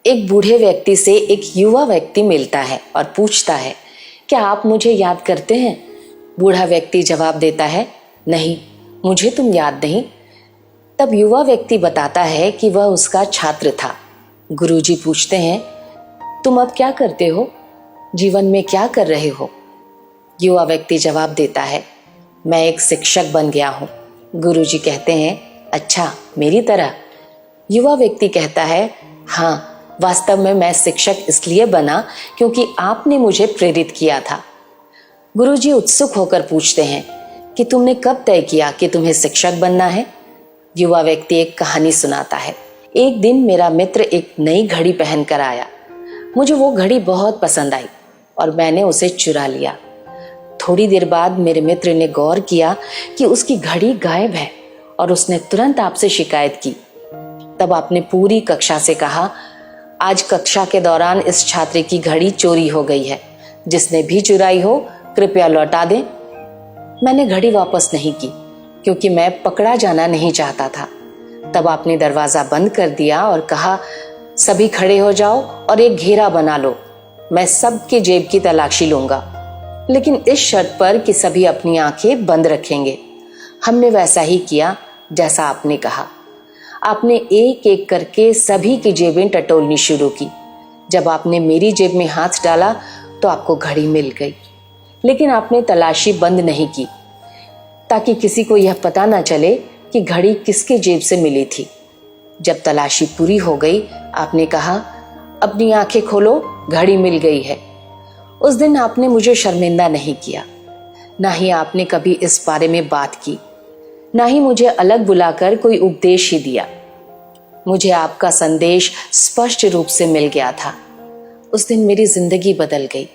एक बूढ़े व्यक्ति से एक युवा व्यक्ति मिलता है और पूछता है, क्या आप मुझे याद करते हैं? बूढ़ा व्यक्ति जवाब देता है, नहीं, मुझे तुम याद नहीं। तब युवा व्यक्ति बताता है कि वह उसका छात्र था। गुरुजी पूछते हैं, तुम अब क्या करते हो? जीवन में क्या कर रहे हो? युवा व्यक्ति जवाब देता है, मैं एक शिक्षक बन गया हूँ। गुरुजी कहते हैं, अच्छा, मेरी तरह? युवा व्यक्ति कहता है, हाँ, वास्तव में मैं शिक्षक इसलिए बना क्योंकि आपने मुझे प्रेरित किया था। गुरुजी उत्सुक होकर पूछते हैं कि तुमने कब तय किया कि तुम्हें शिक्षक बनना है? युवा व्यक्ति एक कहानी सुनाता है। एक दिन मेरा मित्र एक नई घड़ी पहनकर आया। मुझे वो घड़ी बहुत पसंद आई और मैंने उसे चुरा लिया। थोड़ी देर बाद मेरे मित्र ने गौर किया कि उसकी घड़ी गायब है और उसने तुरंत आपसे शिकायत की। तब आपने पूरी कक्षा से कहा, आज कक्षा के दौरान इस छात्र की घड़ी चोरी हो गई है। जिसने भी चुराई हो कृपया लौटा दें। मैंने घड़ी वापस नहीं की क्योंकि मैं पकड़ा जाना नहीं चाहता था। तब आपने दरवाजा बंद कर दिया और कहा, सभी खड़े हो जाओ और एक घेरा बना लो। मैं सबके जेब की तलाशी लूंगा, लेकिन इस शर्त पर कि सभी अपनी आंखें बंद रखेंगे। हमने वैसा ही किया जैसा आपने कहा। आपने एक एक करके सभी की जेबें टटोलनी शुरू की। जब आपने मेरी जेब में हाथ डाला तो आपको घड़ी मिल गई, लेकिन आपने तलाशी बंद नहीं की ताकि किसी को यह पता ना चले कि घड़ी किसके जेब से मिली थी। जब तलाशी पूरी हो गई, आपने कहा, अपनी आंखें खोलो, घड़ी मिल गई है। उस दिन आपने मुझे शर्मिंदा नहीं किया, ना ही आपने कभी इस बारे में बात की, ना ही मुझे अलग बुलाकर कोई उपदेश ही दिया। मुझे आपका संदेश स्पष्ट रूप से मिल गया था। उस दिन मेरी जिंदगी बदल गई।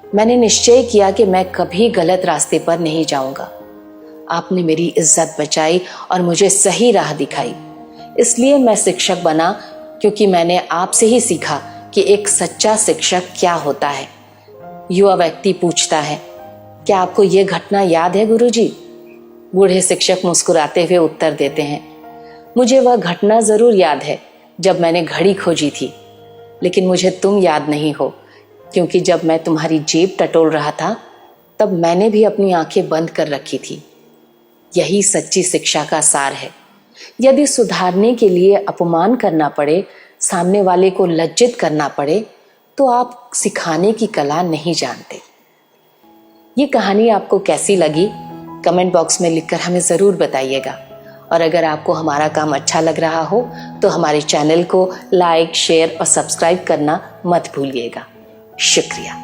मैंने निश्चय किया कि मैं कभी गलत रास्ते पर नहीं जाऊंगा। आपने मेरी इज्जत बचाई और मुझे सही राह दिखाई। इसलिए मैं शिक्षक बना क्योंकि मैंने आपसे ही सीखा कि एक सच्चा शिक्षक क्या होता है। युवा व्यक्ति पूछता है, क्या आपको यह घटना याद है गुरुजी? बूढ़े शिक्षक मुस्कुराते हुए उत्तर देते हैं, मुझे वह घटना जरूर याद है जब मैंने घड़ी खोजी थी, लेकिन मुझे तुम याद नहीं हो, क्योंकि जब मैं तुम्हारी जेब टटोल रहा था तब मैंने भी अपनी आंखें बंद कर रखी थी। यही सच्ची शिक्षा का सार है। यदि सुधारने के लिए अपमान करना पड़े, सामने वाले को लज्जित करना पड़े, तो आप सिखाने की कला नहीं जानते। ये कहानी आपको कैसी लगी? कमेंट बॉक्स में लिखकर हमें जरूर बताइएगा। और अगर आपको हमारा काम अच्छा लग रहा हो तो हमारे चैनल को लाइक, शेयर और सब्सक्राइब करना मत भूलिएगा। शुक्रिया।